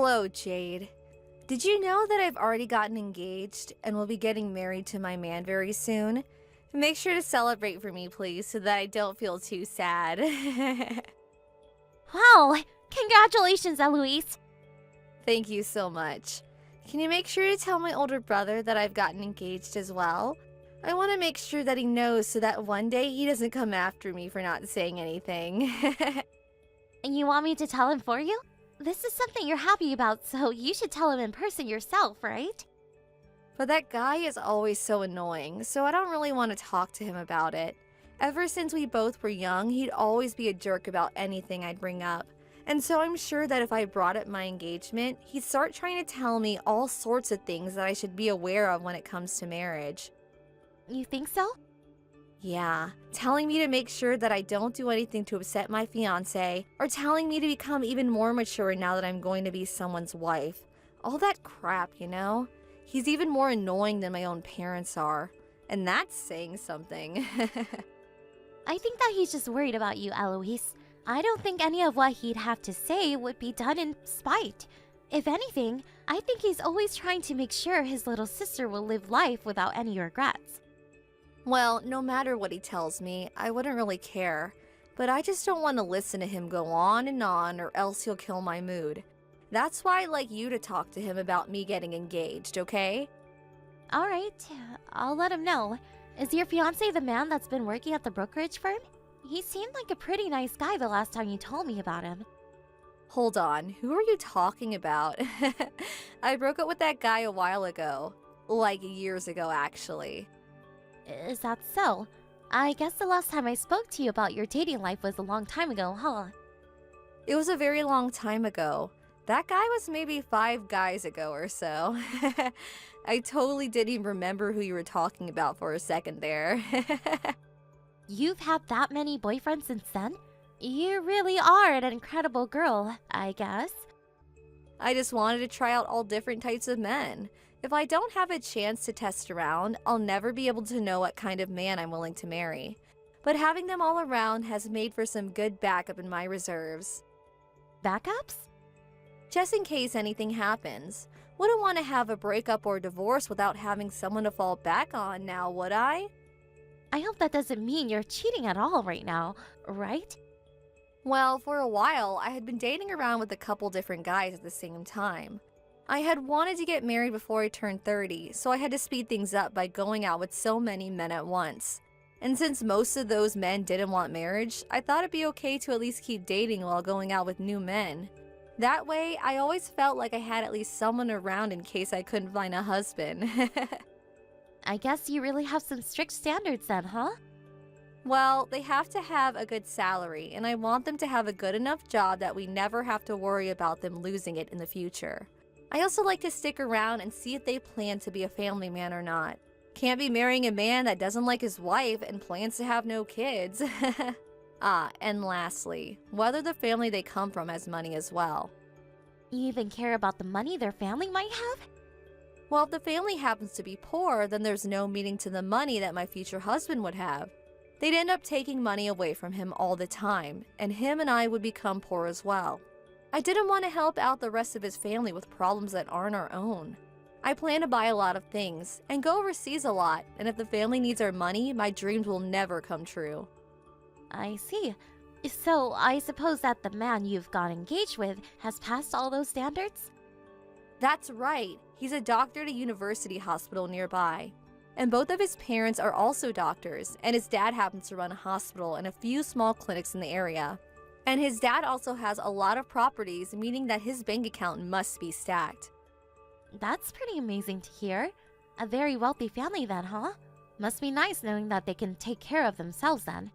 Hello, Jade. Did you know that I've already gotten engaged and will be getting married to my man very soon? Make sure to celebrate for me, please, so that I don't feel too sad. Wow! Congratulations, Eloise! Thank you so much. Can you make sure to tell my older brother that I've gotten engaged as well? I want to make sure that he knows so that one day he doesn't come after me for not saying anything. You want me to tell him for you? This is something you're happy about, so you should tell him in person yourself, right? But that guy is always so annoying, so I don't really want to talk to him about it. Ever since we both were young, he'd always be a jerk about anything I'd bring up. And so I'm sure that if I brought up my engagement, he'd start trying to tell me all sorts of things that I should be aware of when it comes to marriage. You think so? Yeah, telling me to make sure that I don't do anything to upset my fiancé, or telling me to become even more mature now that I'm going to be someone's wife. All that crap, you know? He's even more annoying than my own parents are. And that's saying something. I think that he's just worried about you, Eloise. I don't think any of what he'd have to say would be done in spite. If anything, I think he's always trying to make sure his little sister will live life without any regrets. Well, no matter what he tells me, I wouldn't really care. But I just don't want to listen to him go on, or else he'll kill my mood. That's why I'd like you to talk to him about me getting engaged, okay? Alright, I'll let him know. Is your fiancé the man that's been working at the brokerage firm? He seemed like a pretty nice guy the last time you told me about him. Hold on, who are you talking about? I broke up with that guy a while ago. Like years ago, actually. Is that so? I guess the last time I spoke to you about your dating life was a long time ago, huh? It was a very long time ago. That guy was maybe 5 guys ago or so. I totally didn't even remember who you were talking about for a second there. You've had that many boyfriends since then? You really are an incredible girl, I guess. I just wanted to try out all different types of men. If I don't have a chance to test around, I'll never be able to know what kind of man I'm willing to marry. But having them all around has made for some good backup in my reserves. Backups? Just in case anything happens. Wouldn't want to have a breakup or divorce without having someone to fall back on now, would I? I hope that doesn't mean you're cheating at all right now, right? Well, for a while, I had been dating around with a couple different guys at the same time. I had wanted to get married before I turned 30, so I had to speed things up by going out with so many men at once. And since most of those men didn't want marriage, I thought it'd be okay to at least keep dating while going out with new men. That way, I always felt like I had at least someone around in case I couldn't find a husband. I guess you really have some strict standards then, huh? Well, they have to have a good salary, and I want them to have a good enough job that we never have to worry about them losing it in the future. I also like to stick around and see if they plan to be a family man or not. Can't be marrying a man that doesn't like his wife and plans to have no kids. And lastly, whether the family they come from has money as well. You even care about the money their family might have? Well, if the family happens to be poor, then there's no meaning to the money that my future husband would have. They'd end up taking money away from him all the time, and him and I would become poor as well. I didn't want to help out the rest of his family with problems that aren't our own. I plan to buy a lot of things, and go overseas a lot, and if the family needs our money, my dreams will never come true. I see. So, I suppose that the man you've got engaged with has passed all those standards? That's right. He's a doctor at a university hospital nearby. And both of his parents are also doctors, and his dad happens to run a hospital and a few small clinics in the area. And his dad also has a lot of properties, meaning that his bank account must be stacked. That's pretty amazing to hear. A very wealthy family then, huh? Must be nice knowing that they can take care of themselves then.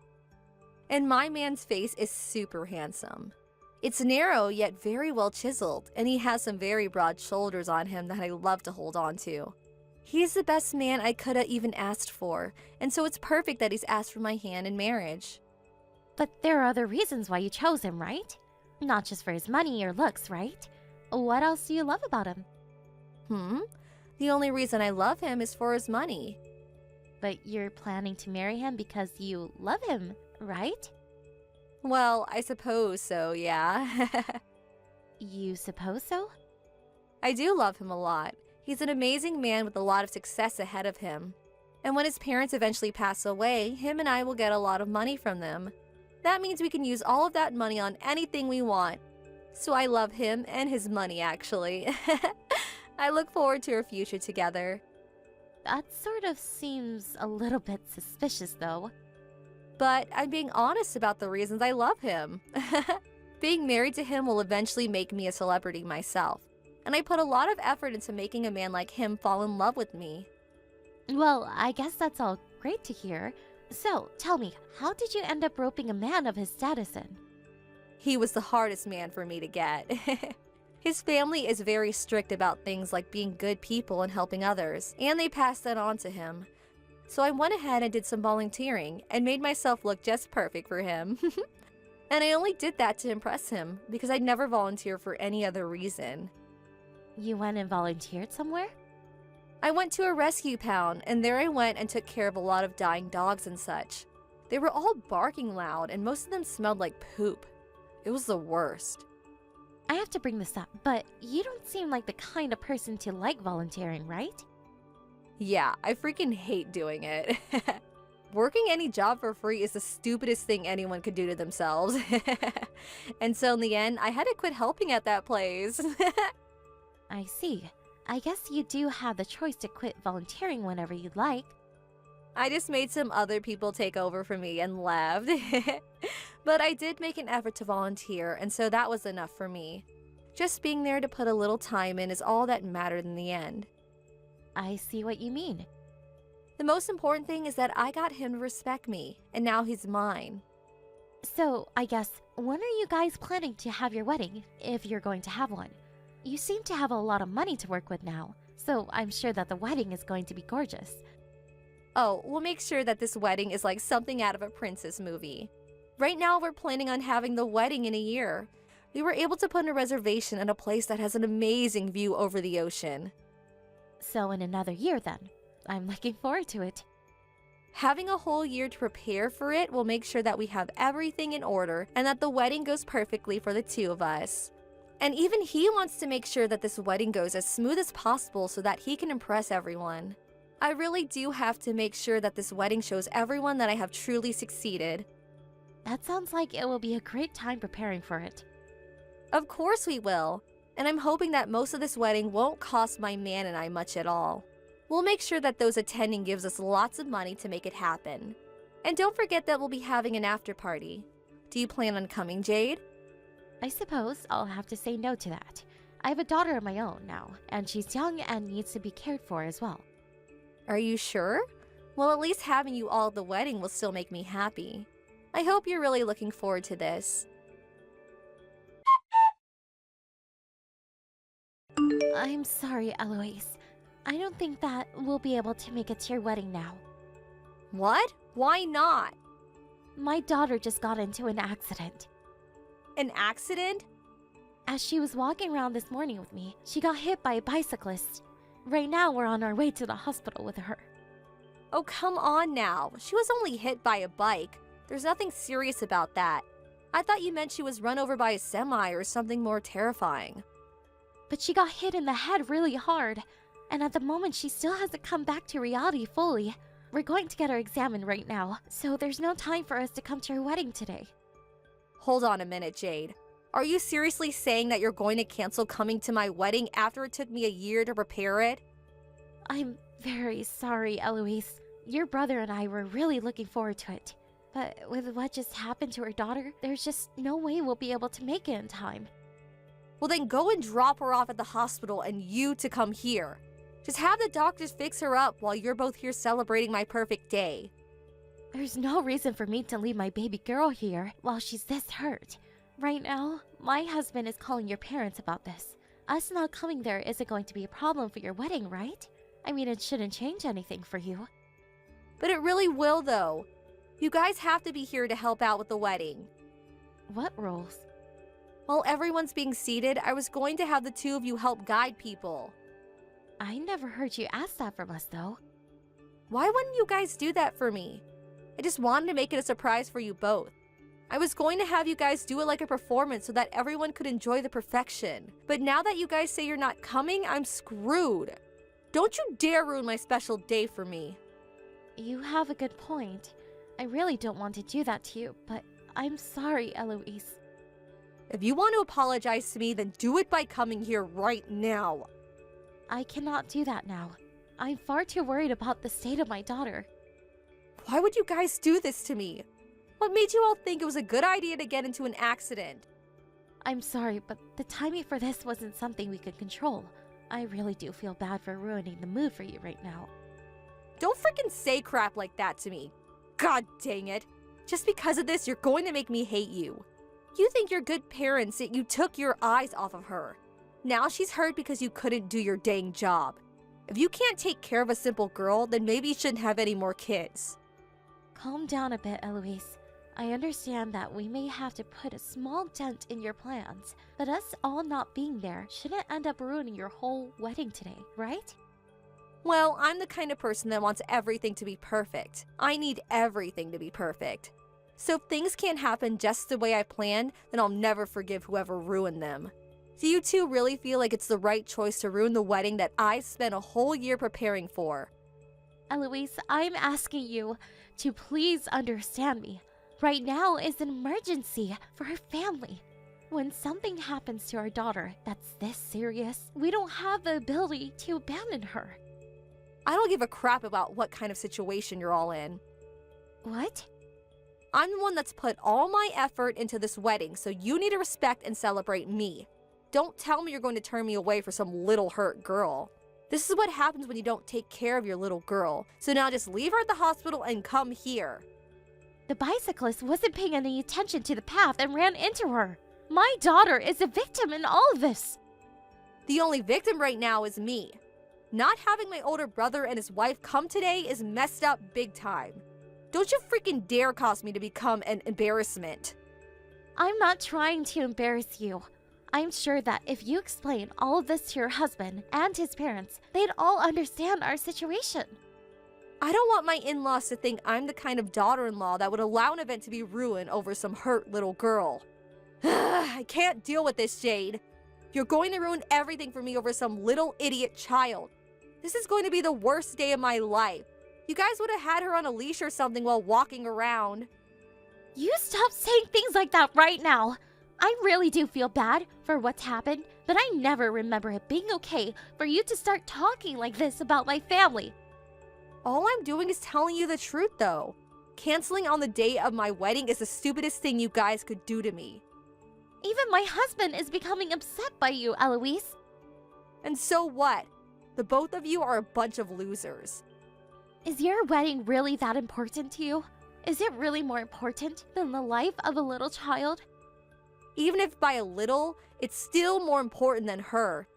And my man's face is super handsome. It's narrow yet very well chiseled, and he has some very broad shoulders on him that I love to hold on to. He's the best man I could have even asked for, and so it's perfect that he's asked for my hand in marriage. But there are other reasons why you chose him, right? Not just for his money or looks, right? What else do you love about him? The only reason I love him is for his money. But you're planning to marry him because you love him, right? Well, I suppose so, yeah. You suppose so? I do love him a lot. He's an amazing man with a lot of success ahead of him. And when his parents eventually pass away, him and I will get a lot of money from them. That means we can use all of that money on anything we want. So I love him and his money, actually. I look forward to our future together. That sort of seems a little bit suspicious, though. But I'm being honest about the reasons I love him. Being married to him will eventually make me a celebrity myself. And I put a lot of effort into making a man like him fall in love with me. Well, I guess that's all great to hear. So, tell me, how did you end up roping a man of his status in? He was the hardest man for me to get. His family is very strict about things like being good people and helping others, and they passed that on to him. So I went ahead and did some volunteering and made myself look just perfect for him. And I only did that to impress him because I'd never volunteer for any other reason. You went and volunteered somewhere? I went to a rescue pound, and there I went and took care of a lot of dying dogs and such. They were all barking loud, and most of them smelled like poop. It was the worst. I have to bring this up, but you don't seem like the kind of person to like volunteering, right? Yeah, I freaking hate doing it. Working any job for free is the stupidest thing anyone could do to themselves. And so in the end, I had to quit helping at that place. I see. I guess you do have the choice to quit volunteering whenever you'd like. I just made some other people take over for me and left. But I did make an effort to volunteer, and so that was enough for me. Just being there to put a little time in is all that mattered in the end. I see what you mean. The most important thing is that I got him to respect me, and now he's mine. So, I guess, when are you guys planning to have your wedding, if you're going to have one? You seem to have a lot of money to work with now, so I'm sure that the wedding is going to be gorgeous. Oh, we'll make sure that this wedding is like something out of a princess movie. Right now, we're planning on having the wedding in a year. We were able to put in a reservation at a place that has an amazing view over the ocean. So in another year then. I'm looking forward to it. Having a whole year to prepare for it will make sure that we have everything in order and that the wedding goes perfectly for the two of us. And even he wants to make sure that this wedding goes as smooth as possible so that he can impress everyone. I really do have to make sure that this wedding shows everyone that I have truly succeeded. That sounds like it will be a great time preparing for it. Of course we will. And I'm hoping that most of this wedding won't cost my man and I much at all. We'll make sure that those attending gives us lots of money to make it happen. And don't forget that we'll be having an after party. Do you plan on coming, Jade? I suppose I'll have to say no to that. I have a daughter of my own now, and she's young and needs to be cared for as well. Are you sure? Well, at least having you all at the wedding will still make me happy. I hope you're really looking forward to this. I'm sorry, Eloise. I don't think that we'll be able to make it to your wedding now. What? Why not? My daughter just got into an accident. An accident? As she was walking around this morning with me, she got hit by a bicyclist. Right now, we're on our way to the hospital with her. Oh, come on now. She was only hit by a bike. There's nothing serious about that. I thought you meant she was run over by a semi or something more terrifying. But she got hit in the head really hard, and at the moment she still hasn't come back to reality fully. We're going to get her examined right now, so there's no time for us to come to her wedding today. Hold on a minute, Jade. Are you seriously saying that you're going to cancel coming to my wedding after it took me a year to prepare it? I'm very sorry, Eloise. Your brother and I were really looking forward to it. But with what just happened to her daughter, there's just no way we'll be able to make it in time. Well, then go and drop her off at the hospital and you to come here. Just have the doctors fix her up while you're both here celebrating my perfect day. There's no reason for me to leave my baby girl here while she's this hurt. Right now, my husband is calling your parents about this. Us not coming there isn't going to be a problem for your wedding, right? I mean, it shouldn't change anything for you. But it really will, though. You guys have to be here to help out with the wedding. What rules? While everyone's being seated, I was going to have the two of you help guide people. I never heard you ask that from us, though. Why wouldn't you guys do that for me? I just wanted to make it a surprise for you both. I was going to have you guys do it like a performance so that everyone could enjoy the perfection. But now that you guys say you're not coming, I'm screwed. Don't you dare ruin my special day for me. You have a good point. I really don't want to do that to you, but I'm sorry, Eloise. If you want to apologize to me, then do it by coming here right now. I cannot do that now. I'm far too worried about the state of my daughter. Why would you guys do this to me? What made you all think it was a good idea to get into an accident? I'm sorry, but the timing for this wasn't something we could control. I really do feel bad for ruining the mood for you right now. Don't freaking say crap like that to me. God dang it. Just because of this, you're going to make me hate you. You think you're good parents that you took your eyes off of her. Now she's hurt because you couldn't do your dang job. If you can't take care of a simple girl, then maybe you shouldn't have any more kids. Calm down a bit, Eloise. I understand that we may have to put a small dent in your plans, but us all not being there shouldn't end up ruining your whole wedding today, right? Well, I'm the kind of person that wants everything to be perfect. I need everything to be perfect. So if things can't happen just the way I planned, then I'll never forgive whoever ruined them. Do you two really feel like it's the right choice to ruin the wedding that I spent a whole year preparing for? Eloise, I'm asking you to please understand me. Right now is an emergency for her family. When something happens to our daughter that's this serious, we don't have the ability to abandon her. I don't give a crap about what kind of situation you're all in. What? I'm the one that's put all my effort into this wedding, so you need to respect and celebrate me. Don't tell me you're going to turn me away for some little hurt girl. This is what happens when you don't take care of your little girl. So now just leave her at the hospital and come here. The bicyclist wasn't paying any attention to the path and ran into her. My daughter is a victim in all of this. The only victim right now is me. Not having my older brother and his wife come today is messed up big time. Don't you freaking dare cause me to become an embarrassment. I'm not trying to embarrass you. I'm sure that if you explain all of this to your husband and his parents, they'd all understand our situation. I don't want my in-laws to think I'm the kind of daughter-in-law that would allow an event to be ruined over some hurt little girl. I can't deal with this, Jade. You're going to ruin everything for me over some little idiot child. This is going to be the worst day of my life. You guys would have had her on a leash or something while walking around. You stop saying things like that right now. I really do feel bad for what's happened, but I never remember it being okay for you to start talking like this about my family. All I'm doing is telling you the truth, though. Canceling on the day of my wedding is the stupidest thing you guys could do to me. Even my husband is becoming upset by you, Eloise. And so what? The both of you are a bunch of losers. Is your wedding really that important to you? Is it really more important than the life of a little child? Even if by a little, it's still more important than her.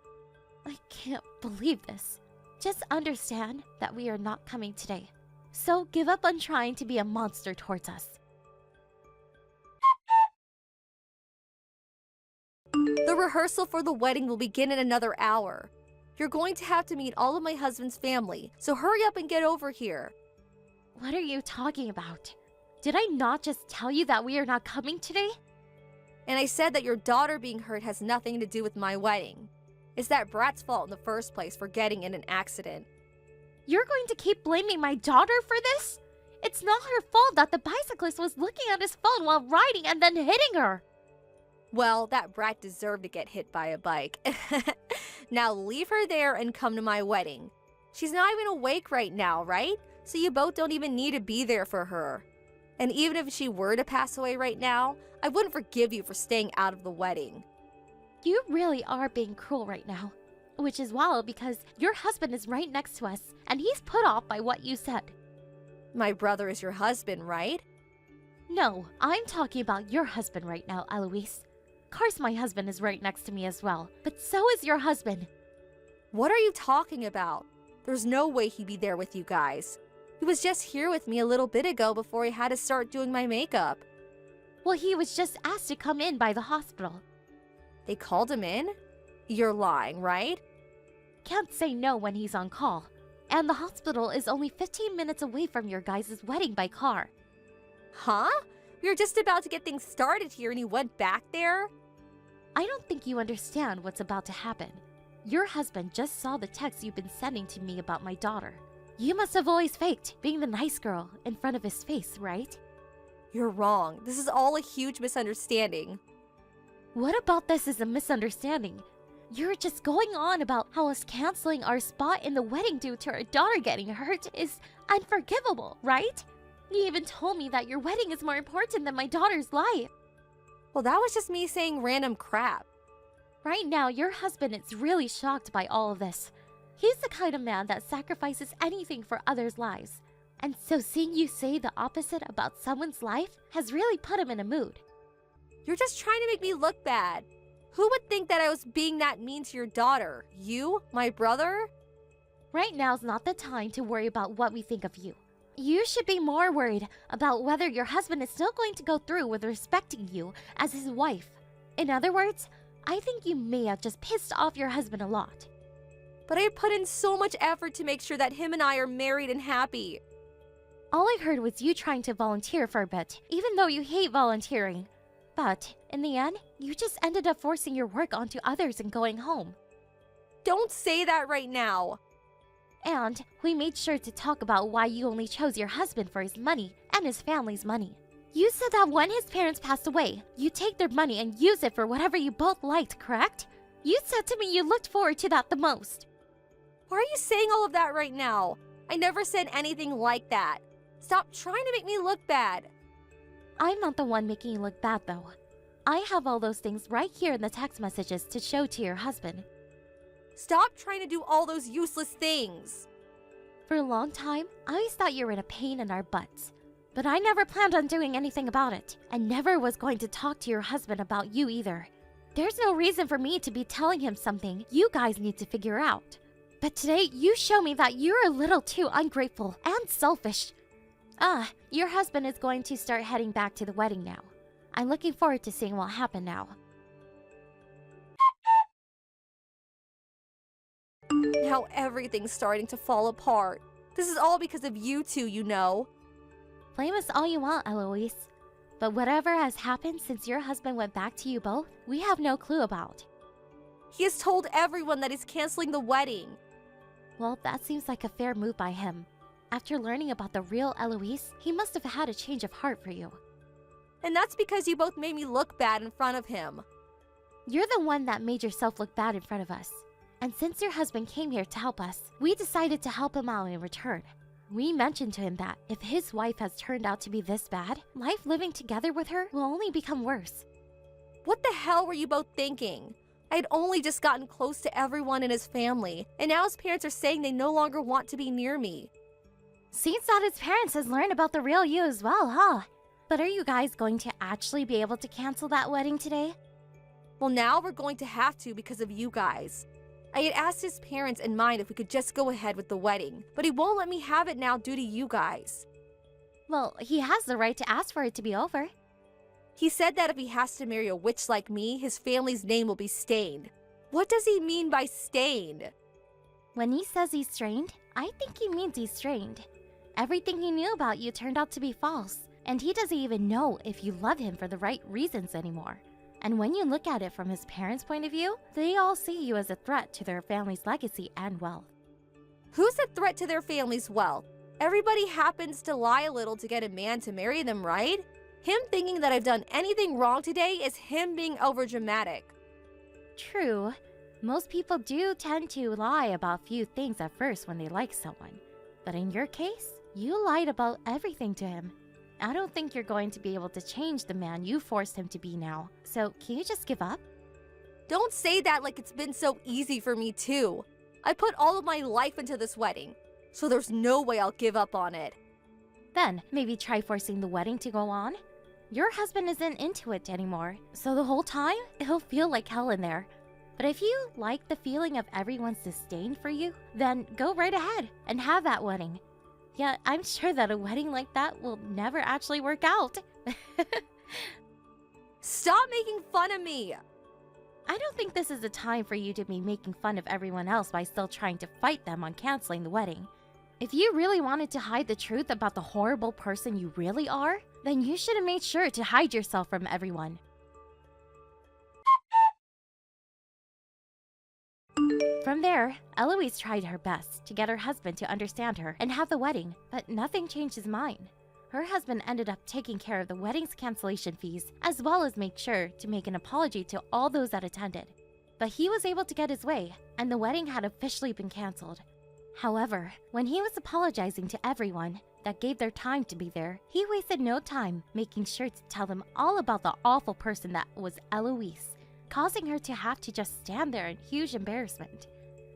I can't believe this. Just understand that we are not coming today. So give up on trying to be a monster towards us. The rehearsal for the wedding will begin in another hour. You're going to have to meet all of my husband's family, so hurry up and get over here. What are you talking about? Did I not just tell you that we are not coming today? And I said that your daughter being hurt has nothing to do with my wedding. It's that brat's fault in the first place for getting in an accident. You're going to keep blaming my daughter for this? It's not her fault that the bicyclist was looking at his phone while riding and then hitting her. Well, that brat deserved to get hit by a bike. Now leave her there and come to my wedding. She's not even awake right now, right? So you both don't even need to be there for her. And even if she were to pass away right now, I wouldn't forgive you for staying out of the wedding. You really are being cruel right now. Which is wild because your husband is right next to us and he's put off by what you said. My brother is your husband, right? No, I'm talking about your husband right now, Eloise. Of course my husband is right next to me as well, but so is your husband. What are you talking about? There's no way he'd be there with you guys. He was just here with me a little bit ago before he had to start doing my makeup. Well, he was just asked to come in by the hospital. They called him in? You're lying, right? Can't say no when he's on call. And the hospital is only 15 minutes away from your guys' wedding by car. Huh? We were just about to get things started here and you went back there? I don't think you understand what's about to happen. Your husband just saw the text you've been sending to me about my daughter. You must have always faked being the nice girl in front of his face, right? You're wrong. This is all a huge misunderstanding. What about this is a misunderstanding? You're just going on about how us canceling our spot in the wedding due to our daughter getting hurt is unforgivable, right? You even told me that your wedding is more important than my daughter's life. Well, that was just me saying random crap. Right now, your husband is really shocked by all of this. He's the kind of man that sacrifices anything for others' lives. And so seeing you say the opposite about someone's life has really put him in a mood. You're just trying to make me look bad. Who would think that I was being that mean to your daughter? You? My brother? Right now's not the time to worry about what we think of you. You should be more worried about whether your husband is still going to go through with respecting you as his wife. In other words, I think you may have just pissed off your husband a lot. But I put in so much effort to make sure that him and I are married and happy. All I heard was you trying to volunteer for a bit, even though you hate volunteering. But in the end, you just ended up forcing your work onto others and going home. Don't say that right now. And we made sure to talk about why you only chose your husband for his money and his family's money. You said that when his parents passed away, you take their money and use it for whatever you both liked, correct? You said to me you looked forward to that the most. Why are you saying all of that right now? I never said anything like that. Stop trying to make me look bad. I'm not the one making you look bad, though. I have all those things right here in the text messages to show to your husband. Stop trying to do all those useless things. For a long time, I always thought you were in a pain in our butts. But I never planned on doing anything about it, and never was going to talk to your husband about you either. There's no reason for me to be telling him something you guys need to figure out. But today, you show me that you're a little too ungrateful and selfish. Your husband is going to start heading back to the wedding now. I'm looking forward to seeing what happened now. Now everything's starting to fall apart. This is all because of you two, you know. Blame us all you want, Eloise. But whatever has happened since your husband went back to you both, we have no clue about. He has told everyone that he's canceling the wedding. Well, that seems like a fair move by him. After learning about the real Eloise, he must have had a change of heart for you. And that's because you both made me look bad in front of him. You're the one that made yourself look bad in front of us. And since your husband came here to help us, we decided to help him out in return. We mentioned to him that if his wife has turned out to be this bad, life living together with her will only become worse. What the hell were you both thinking? I had only just gotten close to everyone in his family, and now his parents are saying they no longer want to be near me. Seems that his parents has learned about the real you as well, huh? But are you guys going to actually be able to cancel that wedding today? Well, now we're going to have to because of you guys. I had asked his parents and mine if we could just go ahead with the wedding, but he won't let me have it now due to you guys. Well, he has the right to ask for it to be over. He said that if he has to marry a witch like me, his family's name will be stained. What does he mean by stained? When he says he's strained, I think he means he's strained. Everything he knew about you turned out to be false, and he doesn't even know if you love him for the right reasons anymore. And when you look at it from his parents' point of view, they all see you as a threat to their family's legacy and wealth. Who's a threat to their family's wealth? Everybody happens to lie a little to get a man to marry them, right? Him thinking that I've done anything wrong today is him being overdramatic. True. Most people do tend to lie about few things at first when they like someone. But in your case, you lied about everything to him. I don't think you're going to be able to change the man you forced him to be now. So can you just give up? Don't say that like it's been so easy for me too. I put all of my life into this wedding, so there's no way I'll give up on it. Then maybe try forcing the wedding to go on. Your husband isn't into it anymore, so the whole time, it'll feel like hell in there. But if you like the feeling of everyone's disdain for you, then go right ahead and have that wedding. Yeah, I'm sure that a wedding like that will never actually work out. Stop making fun of me! I don't think this is the time for you to be making fun of everyone else by still trying to fight them on canceling the wedding. If you really wanted to hide the truth about the horrible person you really are, then you should have made sure to hide yourself from everyone. From there, Eloise tried her best to get her husband to understand her and have the wedding, but nothing changed his mind. Her husband ended up taking care of the wedding's cancellation fees, as well as make sure to make an apology to all those that attended. But he was able to get his way, and the wedding had officially been canceled. However, when he was apologizing to everyone that gave their time to be there, he wasted no time making sure to tell them all about the awful person that was Eloise, causing her to have to just stand there in huge embarrassment.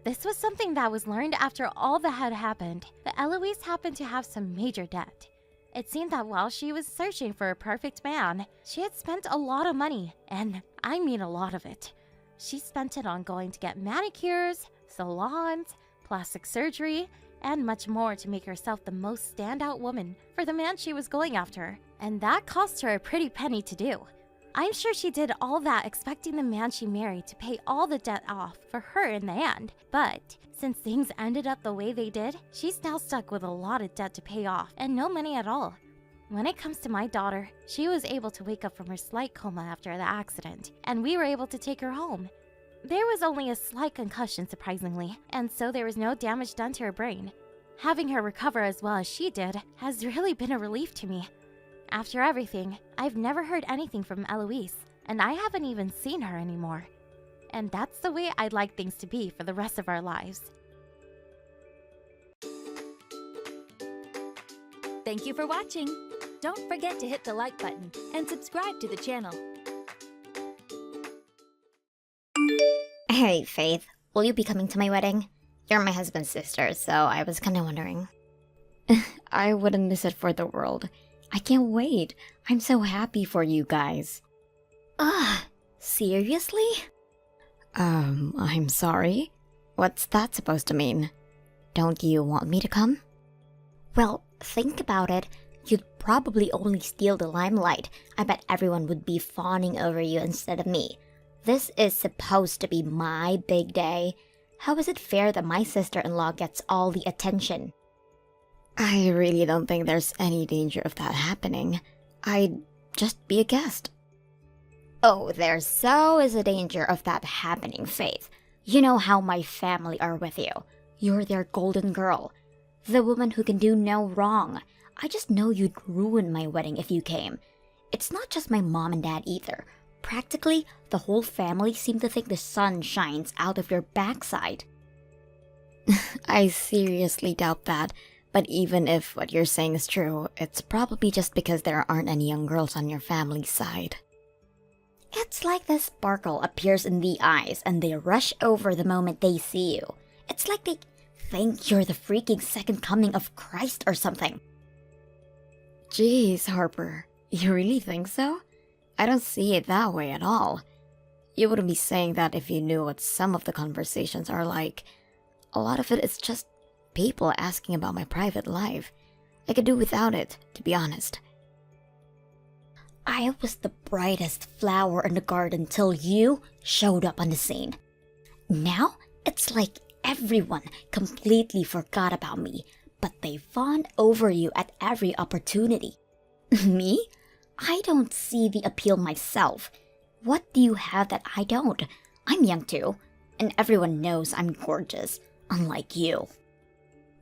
This was something that was learned after all that had happened, that Eloise happened to have some major debt. It seemed that while she was searching for a perfect man, she had spent a lot of money, and I mean a lot of it. She spent it on going to get manicures, salons, plastic surgery, and much more to make herself the most standout woman for the man she was going after, and that cost her a pretty penny to do. I'm sure she did all that expecting the man she married to pay all the debt off for her in the end, but since things ended up the way they did, she's now stuck with a lot of debt to pay off and no money at all. When it comes to my daughter, she was able to wake up from her slight coma after the accident, and we were able to take her home. There was only a slight concussion, surprisingly, and so there was no damage done to her brain. Having her recover as well as she did has really been a relief to me. After everything, I've never heard anything from Eloise, and I haven't even seen her anymore. And that's the way I'd like things to be for the rest of our lives. Thank you for watching. Don't forget to hit the like button and subscribe to the channel. Hey, Faith, will you be coming to my wedding? You're my husband's sister, so I was kind of wondering. I wouldn't miss it for the world. I can't wait. I'm so happy for you guys. Seriously? I'm sorry. What's that supposed to mean? Don't you want me to come? Well, think about it. You'd probably only steal the limelight. I bet everyone would be fawning over you instead of me. This is supposed to be my big day. How is it fair that my sister-in-law gets all the attention? I really don't think there's any danger of that happening. I'd just be a guest. Oh, there so is a danger of that happening, Faith. You know how my family are with you. You're their golden girl. The woman who can do no wrong. I just know you'd ruin my wedding if you came. It's not just my mom and dad either. Practically, the whole family seem to think the sun shines out of your backside. I seriously doubt that. But even if what you're saying is true, it's probably just because there aren't any young girls on your family's side. It's like the sparkle appears in the eyes and they rush over the moment they see you. It's like they think you're the freaking second coming of Christ or something. Jeez, Harper, you really think so? I don't see it that way at all. You wouldn't be saying that if you knew what some of the conversations are like. A lot of it is just people asking about my private life. I could do without it, to be honest. I was the brightest flower in the garden till you showed up on the scene. Now, it's like everyone completely forgot about me, but they fawn over you at every opportunity. Me? I don't see the appeal myself. What do you have that I don't? I'm young too, and everyone knows I'm gorgeous, unlike you.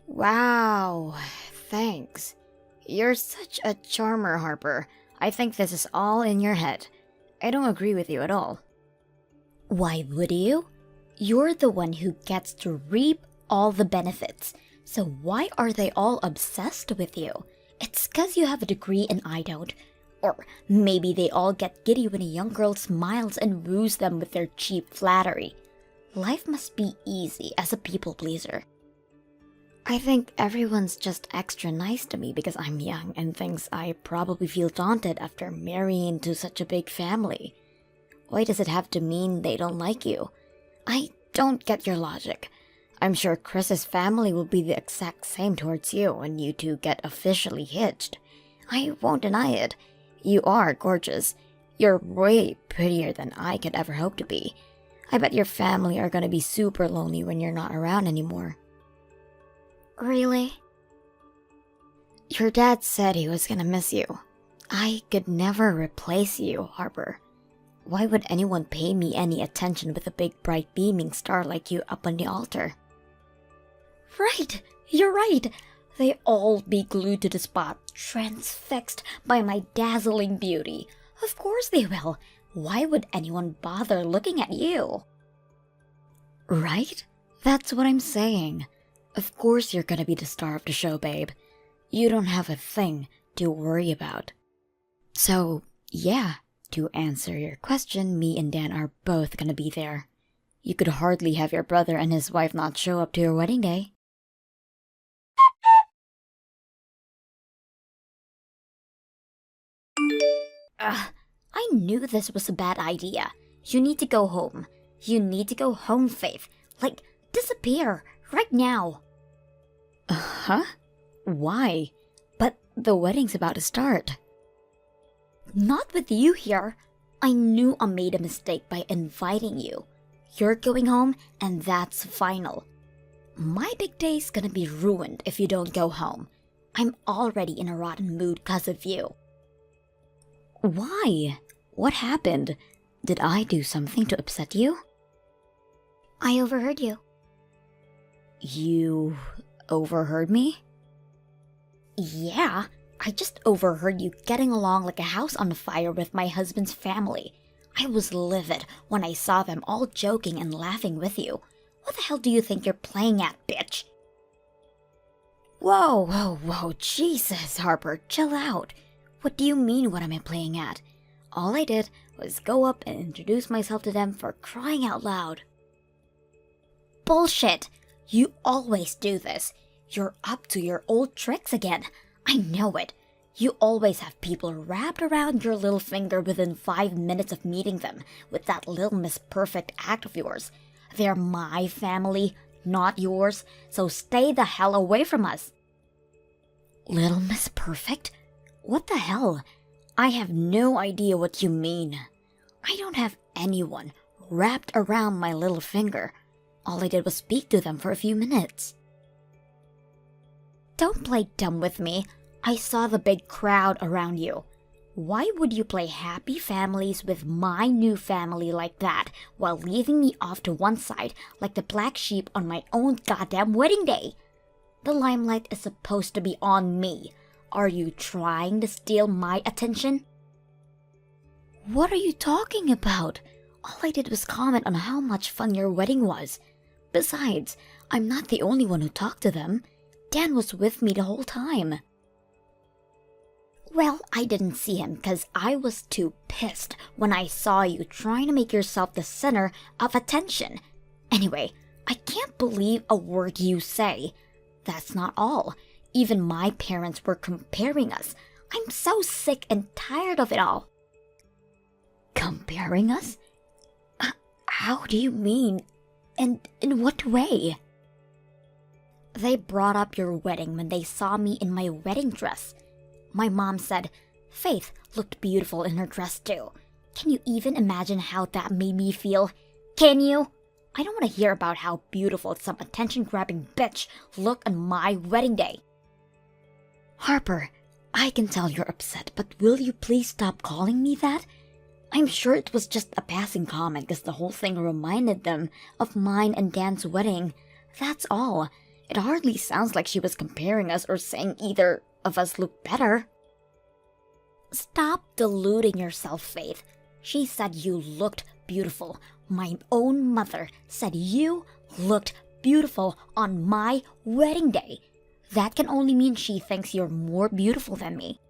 Wow, thanks. You're such a charmer, Harper. I think this is all in your head. I don't agree with you at all. Why would you? You're the one who gets to reap all the benefits. So why are they all obsessed with you? It's 'cause you have a degree and I don't. Or maybe they all get giddy when a young girl smiles and woos them with their cheap flattery. Life must be easy as a people pleaser. I think everyone's just extra nice to me because I'm young and thinks I probably feel daunted after marrying into such a big family. Why does it have to mean they don't like you? I don't get your logic. I'm sure Chris's family will be the exact same towards you when you two get officially hitched. I won't deny it. You are gorgeous. You're way prettier than I could ever hope to be. I bet your family are gonna be super lonely when you're not around anymore. Really? Your dad said he was gonna miss you. I could never replace you, Harper. Why would anyone pay me any attention with a big bright beaming star like you up on the altar? Right, you're right. They all be glued to the spot, transfixed by my dazzling beauty. Of course they will. Why would anyone bother looking at you? Right? That's what I'm saying. Of course you're gonna be the star of the show, babe. You don't have a thing to worry about. So, yeah, to answer your question, me and Dan are both gonna be there. You could hardly have your brother and his wife not show up to your wedding day. I knew this was a bad idea. You need to go home. You need to go home, Faith. Like, disappear, right now. Huh? Why? But the wedding's about to start. Not with you here. I knew I made a mistake by inviting you. You're going home, and that's final. My big day's gonna be ruined if you don't go home. I'm already in a rotten mood because of you. Why? What happened? Did I do something to upset you? I overheard you. You overheard me? Yeah, I just overheard you getting along like a house on fire with my husband's family. I was livid when I saw them all joking and laughing with you. What the hell do you think you're playing at, bitch? Whoa, Jesus, Harper, chill out. What do you mean, what am I playing at? All I did was go up and introduce myself to them, for crying out loud. Bullshit! You always do this. You're up to your old tricks again. I know it. You always have people wrapped around your little finger within 5 minutes of meeting them with that little Miss Perfect act of yours. They're my family, not yours, so stay the hell away from us. Little Miss Perfect? What the hell? I have no idea what you mean. I don't have anyone wrapped around my little finger. All I did was speak to them for a few minutes. Don't play dumb with me. I saw the big crowd around you. Why would you play happy families with my new family like that while leaving me off to one side like the black sheep on my own goddamn wedding day? The limelight is supposed to be on me. Are you trying to steal my attention? What are you talking about? All I did was comment on how much fun your wedding was. Besides, I'm not the only one who talked to them. Dan was with me the whole time. Well, I didn't see him because I was too pissed when I saw you trying to make yourself the center of attention. Anyway, I can't believe a word you say. That's not all. Even my parents were comparing us. I'm so sick and tired of it all. Comparing us? How do you mean? And in what way? They brought up your wedding when they saw me in my wedding dress. My mom said Faith looked beautiful in her dress too. Can you even imagine how that made me feel? Can you? I don't want to hear about how beautiful some attention-grabbing bitch looked on my wedding day. Harper, I can tell you're upset, but will you please stop calling me that? I'm sure it was just a passing comment because the whole thing reminded them of mine and Dan's wedding. That's all. It hardly sounds like she was comparing us or saying either of us look better. Stop deluding yourself, Faith. She said you looked beautiful. My own mother said you looked beautiful on my wedding day. That can only mean she thinks you're more beautiful than me.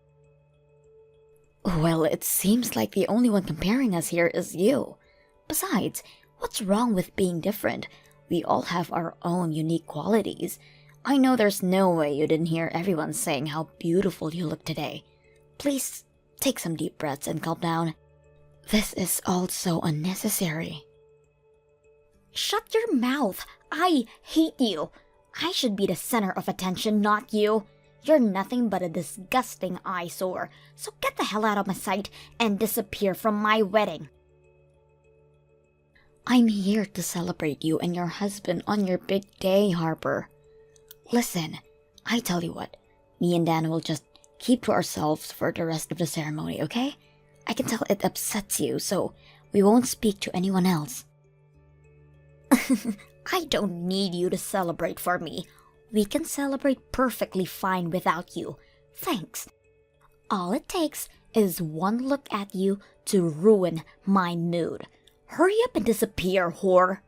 Well, it seems like the only one comparing us here is you. Besides, what's wrong with being different? We all have our own unique qualities. I know there's no way you didn't hear everyone saying how beautiful you look today. Please take some deep breaths and calm down. This is all so unnecessary. Shut your mouth! I hate you! I should be the center of attention, not you. You're nothing but a disgusting eyesore, so get the hell out of my sight and disappear from my wedding. I'm here to celebrate you and your husband on your big day, Harper. Listen, I tell you what, me and Dan will just keep to ourselves for the rest of the ceremony, okay? I can tell it upsets you, so we won't speak to anyone else. I don't need you to celebrate for me. We can celebrate perfectly fine without you. Thanks. All it takes is one look at you to ruin my mood. Hurry up and disappear, whore.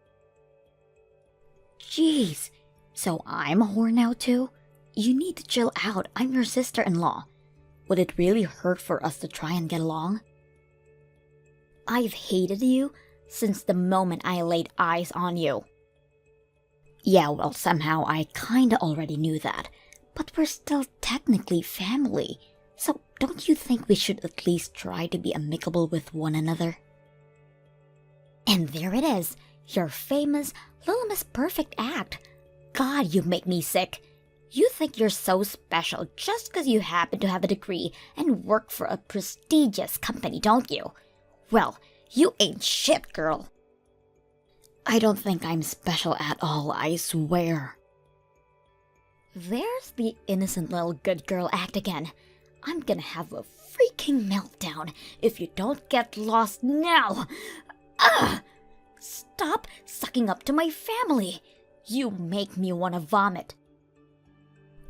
Jeez, so I'm a whore now too? You need to chill out. I'm your sister-in-law. Would it really hurt for us to try and get along? I've hated you since the moment I laid eyes on you. Yeah, well, somehow I kinda already knew that. But we're still technically family. So don't you think we should at least try to be amicable with one another? And there it is, your famous Little Miss Perfect act. God, you make me sick. You think you're so special just because you happen to have a degree and work for a prestigious company, don't you? Well, you ain't shit, girl. I don't think I'm special at all, I swear. There's the innocent little good girl act again. I'm gonna have a freaking meltdown if you don't get lost now. Ugh! Stop sucking up to my family. You make me want to vomit.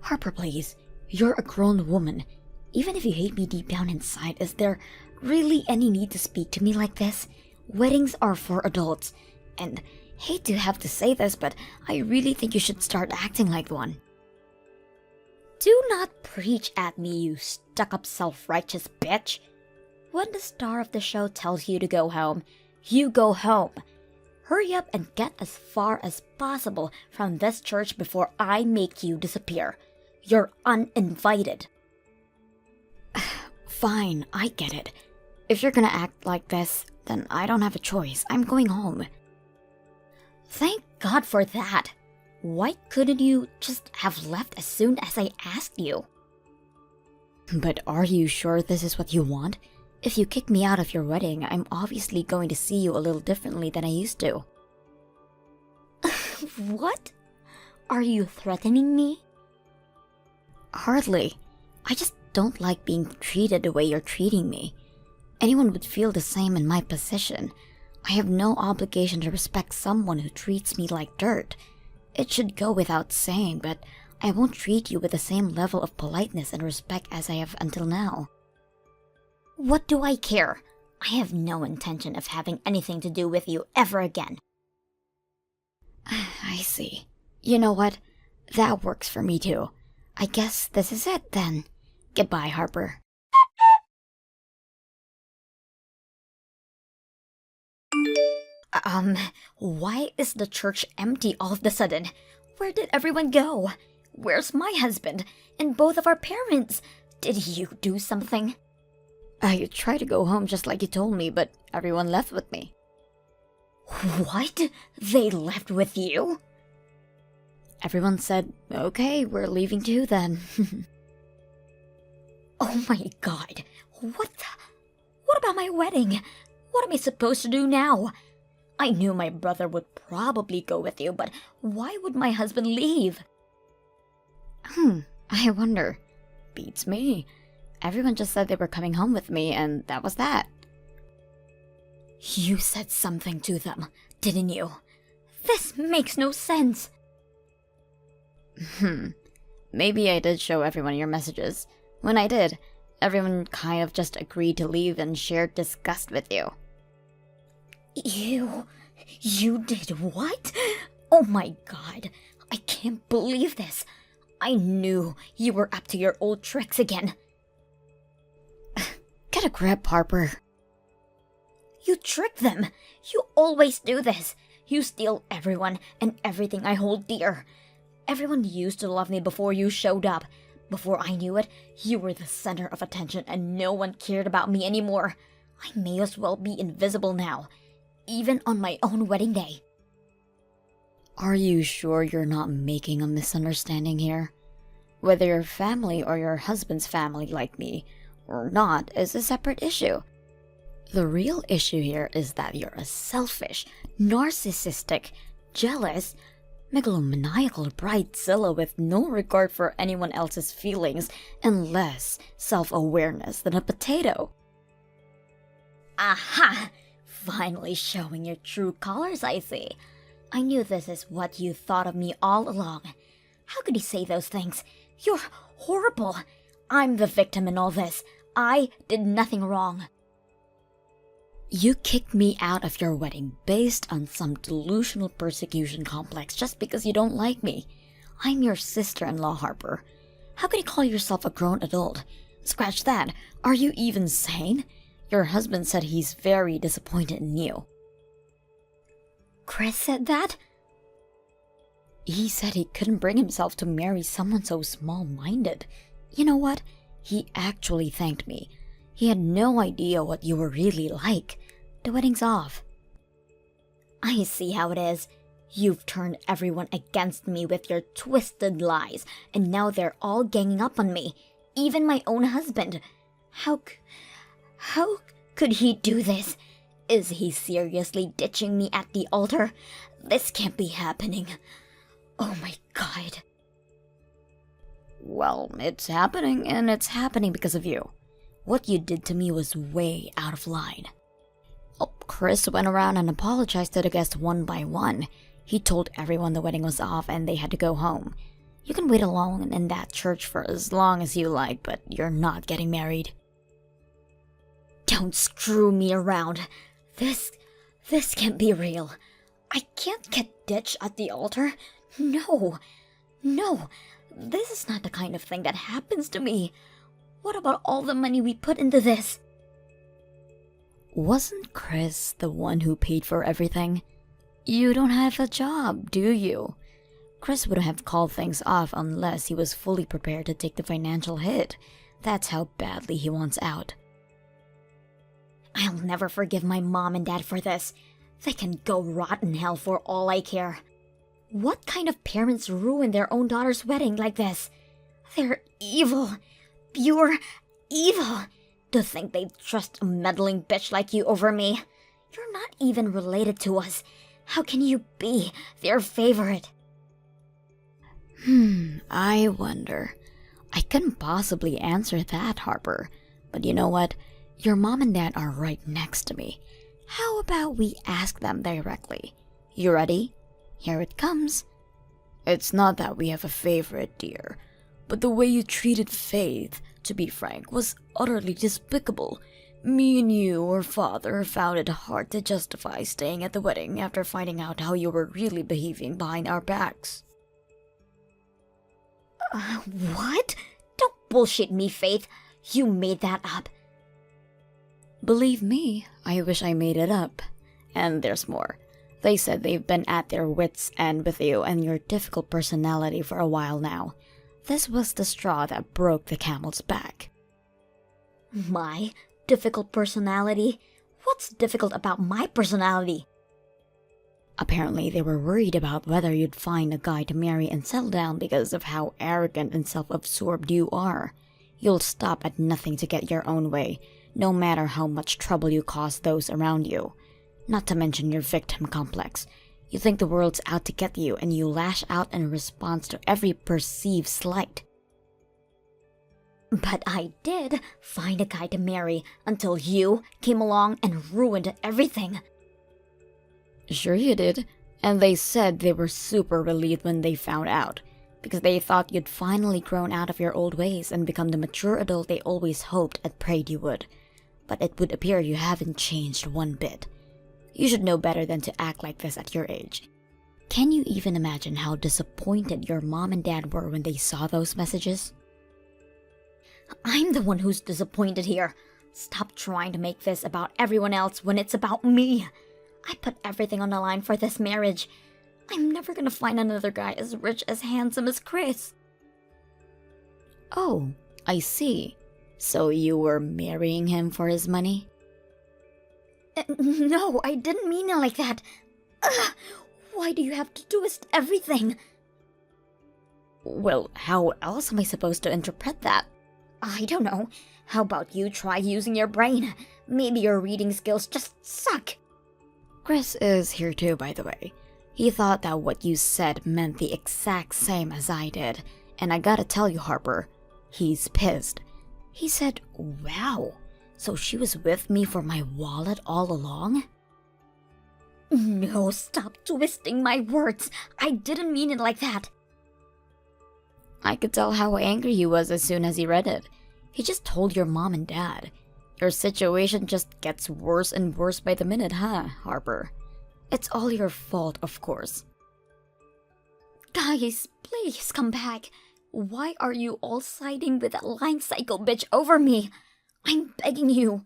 Harper, please. You're a grown woman. Even if you hate me deep down inside, is there really any need to speak to me like this? Weddings are for adults. And hate to have to say this, but I really think you should start acting like one. Do not preach at me, you stuck-up self-righteous bitch. When the star of the show tells you to go home, you go home. Hurry up and get as far as possible from this church before I make you disappear. You're uninvited. Fine, I get it. If you're gonna act like this, then I don't have a choice. I'm going home. Thank God for that. Why couldn't you just have left as soon as I asked you? But are you sure this is what you want? If you kick me out of your wedding, I'm obviously going to see you a little differently than I used to. What? Are you threatening me? Hardly. I just don't like being treated the way you're treating me. Anyone would feel the same in my position. I have no obligation to respect someone who treats me like dirt. It should go without saying, but I won't treat you with the same level of politeness and respect as I have until now. What do I care? I have no intention of having anything to do with you ever again. I see. You know what? That works for me too. I guess this is it then. Goodbye, Harper. Why is the church empty all of a sudden? Where did everyone go? Where's my husband? And both of our parents? Did you do something? I tried to go home just like you told me, but everyone left with me. What? They left with you? Everyone said, okay, we're leaving too then. Oh my God. What about my wedding? What am I supposed to do now? I knew my brother would probably go with you, but why would my husband leave? I wonder. Beats me. Everyone just said they were coming home with me, and that was that. You said something to them, didn't you? This makes no sense. Maybe I did show everyone your messages. When I did, everyone kind of just agreed to leave and shared disgust with you. You did what? Oh my God, I can't believe this. I knew you were up to your old tricks again. Get a grip, Harper. You tricked them. You always do this. You steal everyone and everything I hold dear. Everyone used to love me before you showed up. Before I knew it, you were the center of attention and no one cared about me anymore. I may as well be invisible now, even on my own wedding day. Are you sure you're not making a misunderstanding here? Whether your family or your husband's family like me or not is a separate issue. The real issue here is that you're a selfish, narcissistic, jealous, Megalomaniacal bridezilla with no regard for anyone else's feelings and less self-awareness than a potato. Aha! Finally showing your true colors, I see. I knew this is what you thought of me all along. How could you say those things? You're horrible. I'm the victim in all this. I did nothing wrong. You kicked me out of your wedding based on some delusional persecution complex just because you don't like me. I'm your sister-in-law, Harper. How can you call yourself a grown adult? Scratch that. Are you even sane? Your husband said he's very disappointed in you. Chris said that? He said he couldn't bring himself to marry someone so small-minded. You know what? He actually thanked me. He had no idea what you were really like. The wedding's off. I see how it is. You've turned everyone against me with your twisted lies, and now they're all ganging up on me. Even my own husband. How could he do this? Is he seriously ditching me at the altar? This can't be happening. Oh my god. Well, it's happening, and it's happening because of you. What you did to me was way out of line. Oh, Chris went around and apologized to the guests one by one. He told everyone the wedding was off and they had to go home. You can wait alone in that church for as long as you like, but you're not getting married. Don't screw me around. This can't be real. I can't get ditched at the altar. No. This is not the kind of thing that happens to me. What about all the money we put into this? Wasn't Chris the one who paid for everything? You don't have a job, do you? Chris would have called things off unless he was fully prepared to take the financial hit. That's how badly he wants out. I'll never forgive my mom and dad for this. They can go rot in hell for all I care. What kind of parents ruin their own daughter's wedding like this? They're evil. Pure evil. To think they'd trust a meddling bitch like you over me. You're not even related to us. How can you be their favorite? I wonder. I couldn't possibly answer that, Harper. But you know what? Your mom and dad are right next to me. How about we ask them directly? You ready? Here it comes. It's not that we have a favorite, dear, but the way you treated Faith, to be frank, was utterly despicable. Me and your father found it hard to justify staying at the wedding after finding out how you were really behaving behind our backs. What? Don't bullshit me, Faith. You made that up. Believe me, I wish I made it up. And there's more. They said they've been at their wits' end with you and your difficult personality for a while now. This was the straw that broke the camel's back. My difficult personality? What's difficult about my personality? Apparently, they were worried about whether you'd find a guy to marry and settle down because of how arrogant and self-absorbed you are. You'll stop at nothing to get your own way, no matter how much trouble you cause those around you. Not to mention your victim complex. You think the world's out to get you and you lash out in response to every perceived slight. But I did find a guy to marry until you came along and ruined everything. Sure you did. And they said they were super relieved when they found out, because they thought you'd finally grown out of your old ways and become the mature adult they always hoped and prayed you would. But it would appear you haven't changed one bit. You should know better than to act like this at your age. Can you even imagine how disappointed your mom and dad were when they saw those messages? I'm the one who's disappointed here. Stop trying to make this about everyone else when it's about me. I put everything on the line for this marriage. I'm never gonna find another guy as rich, as handsome as Chris. Oh, I see. So you were marrying him for his money? No, I didn't mean it like that. Why do you have to twist everything? Well, how else am I supposed to interpret that? I don't know. How about you try using your brain? Maybe your reading skills just suck. Chris is here too, by the way. He thought that what you said meant the exact same as I did, and I gotta tell you, Harper, he's pissed. He said, "Wow, so she was with me for my wallet all along?" No, stop twisting my words. I didn't mean it like that. I could tell how angry he was as soon as he read it. He just told your mom and dad. Your situation just gets worse and worse by the minute, huh, Harper? It's all your fault, of course. Guys, please come back. Why are you all siding with that lying psycho bitch over me? I'm begging you.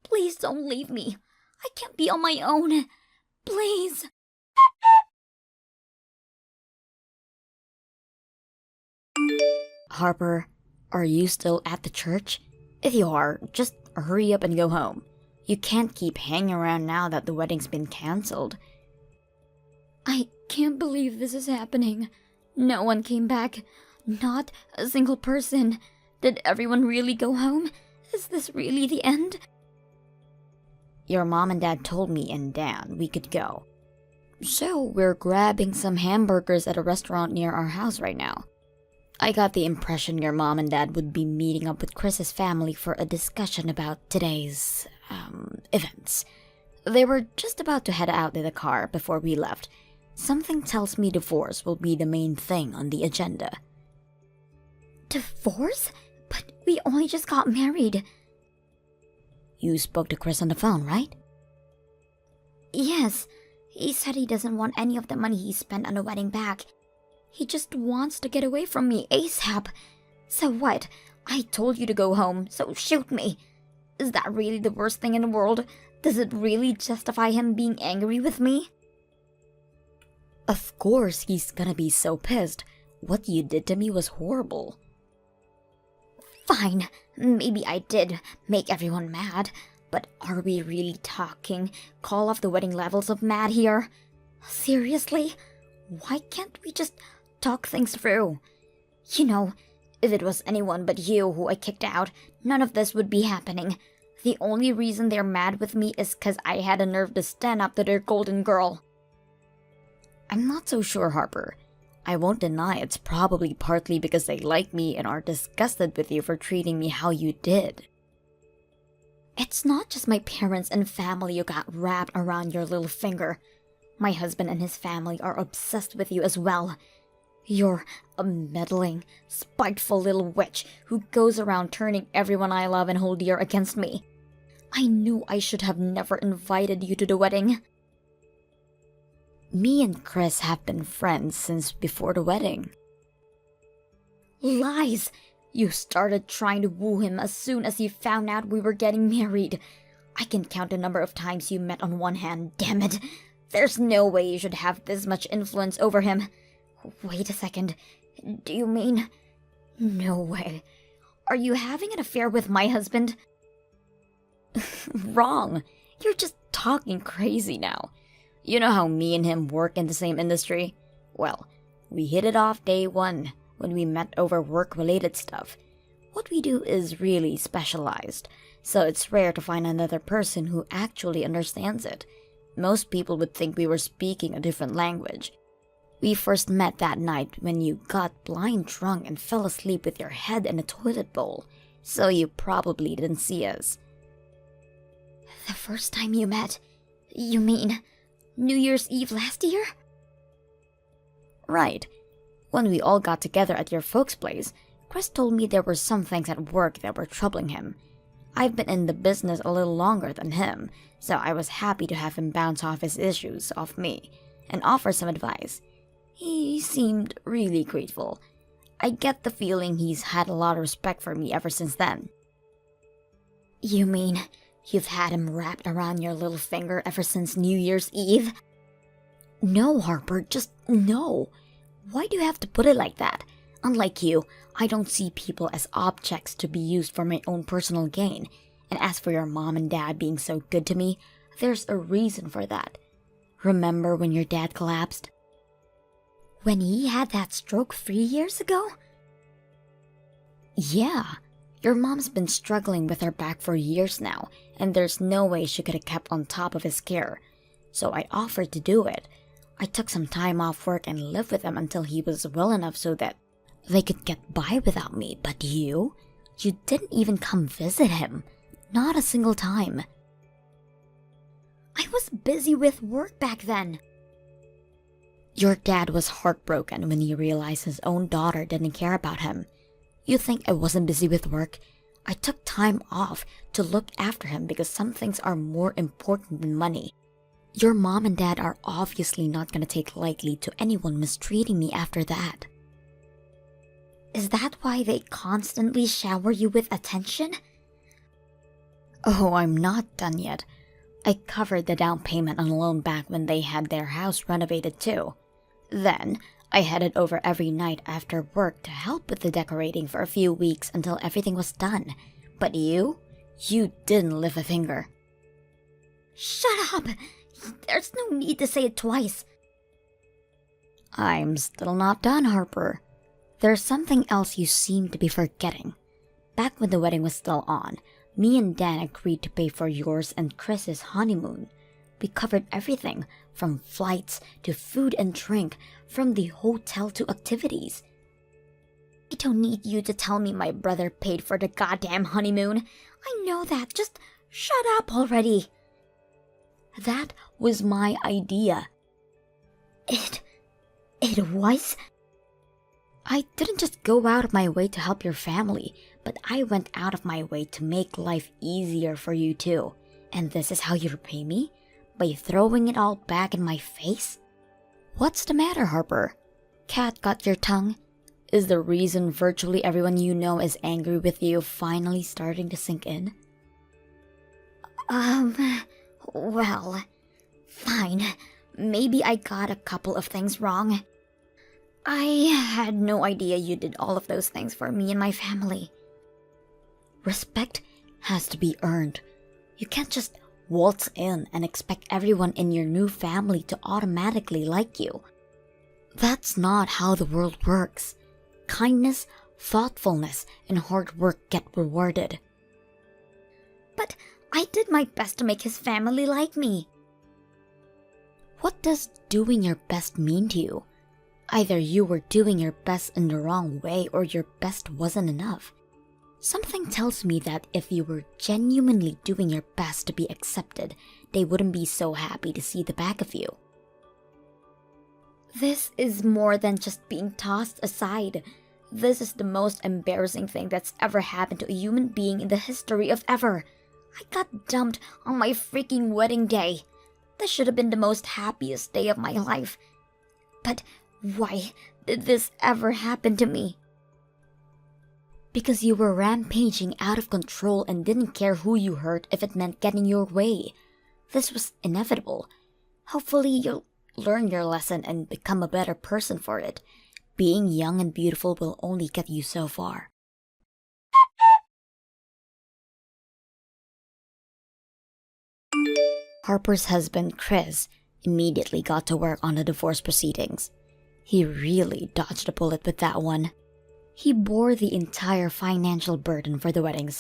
Please don't leave me. I can't be on my own. Please. Harper, are you still at the church? If you are, just hurry up and go home. You can't keep hanging around now that the wedding's been cancelled. I can't believe this is happening. No one came back. Not a single person. Did everyone really go home? Is this really the end? Your mom and dad told me and Dan we could go. So we're grabbing some hamburgers at a restaurant near our house right now. I got the impression your mom and dad would be meeting up with Chris's family for a discussion about today's, events. They were just about to head out in the car before we left. Something tells me divorce will be the main thing on the agenda. Divorce? But we only just got married. You spoke to Chris on the phone, right? Yes. He said he doesn't want any of the money he spent on the wedding back. He just wants to get away from me ASAP. So what? I told you to go home, so shoot me. Is that really the worst thing in the world? Does it really justify him being angry with me? Of course he's gonna be so pissed. What you did to me was horrible. Fine, maybe I did make everyone mad, but are we really talking call off the wedding levels of mad here? Seriously? Why can't we just talk things through? You know, if it was anyone but you who I kicked out, none of this would be happening. The only reason they're mad with me is 'cause I had the nerve to stand up to their golden girl. I'm not so sure, Harper. I won't deny it's probably partly because they like me and are disgusted with you for treating me how you did. It's not just my parents and family you got wrapped around your little finger. My husband and his family are obsessed with you as well. You're a meddling, spiteful little witch who goes around turning everyone I love and hold dear against me. I knew I should have never invited you to the wedding. Me and Chris have been friends since before the wedding. Lies! You started trying to woo him as soon as you found out we were getting married. I can count the number of times you met on one hand, damn it. There's no way you should have this much influence over him. Wait a second. Do you mean... No way. Are you having an affair with my husband? Wrong. You're just talking crazy now. You know how me and him work in the same industry? Well, we hit it off day one when we met over work-related stuff. What we do is really specialized, so it's rare to find another person who actually understands it. Most people would think we were speaking a different language. We first met that night when you got blind drunk and fell asleep with your head in a toilet bowl, so you probably didn't see us. The first time you met? You mean New Year's Eve last year? Right. When we all got together at your folks' place, Chris told me there were some things at work that were troubling him. I've been in the business a little longer than him, so I was happy to have him bounce off his issues off me and offer some advice. He seemed really grateful. I get the feeling he's had a lot of respect for me ever since then. You mean you've had him wrapped around your little finger ever since New Year's Eve? No, Harper, just no. Why do you have to put it like that? Unlike you, I don't see people as objects to be used for my own personal gain. And as for your mom and dad being so good to me, there's a reason for that. Remember when your dad collapsed? When he had that stroke 3 years ago? Yeah. Your mom's been struggling with her back for years now, and there's no way she could have kept on top of his care. So I offered to do it. I took some time off work and lived with him until he was well enough so that they could get by without me. But you didn't even come visit him. Not a single time. I was busy with work back then. Your dad was heartbroken when he realized his own daughter didn't care about him. You think I wasn't busy with work? I took time off to look after him because some things are more important than money. Your mom and dad are obviously not gonna take lightly to anyone mistreating me after that. Is that why they constantly shower you with attention? Oh, I'm not done yet. I covered the down payment on a loan back when they had their house renovated too. Then, I headed over every night after work to help with the decorating for a few weeks until everything was done. But you didn't lift a finger. Shut up! There's no need to say it twice. I'm still not done, Harper. There's something else you seem to be forgetting. Back when the wedding was still on, me and Dan agreed to pay for yours and Chris's honeymoon. We covered everything, from flights to food and drink, from the hotel to activities. I don't need you to tell me my brother paid for the goddamn honeymoon. I know that. Just shut up already. That was my idea. It was? I didn't just go out of my way to help your family, but I went out of my way to make life easier for you too. And this is how you repay me? By throwing it all back in my face? What's the matter, Harper? Cat got your tongue? Is the reason virtually everyone you know is angry with you finally starting to sink in? Well, fine. Maybe I got a couple of things wrong. I had no idea you did all of those things for me and my family. Respect has to be earned. You can't just waltz in and expect everyone in your new family to automatically like you. That's not how the world works. Kindness, thoughtfulness, and hard work get rewarded. But I did my best to make his family like me. What does doing your best mean to you? Either you were doing your best in the wrong way or your best wasn't enough. Something tells me that if you were genuinely doing your best to be accepted, they wouldn't be so happy to see the back of you. This is more than just being tossed aside. This is the most embarrassing thing that's ever happened to a human being in the history of ever. I got dumped on my freaking wedding day. This should have been the most happiest day of my life. But why did this ever happen to me? Because you were rampaging out of control and didn't care who you hurt if it meant getting your way. This was inevitable. Hopefully you'll learn your lesson and become a better person for it. Being young and beautiful will only get you so far. Harper's husband, Chris, immediately got to work on the divorce proceedings. He really dodged a bullet with that one. He bore the entire financial burden for the weddings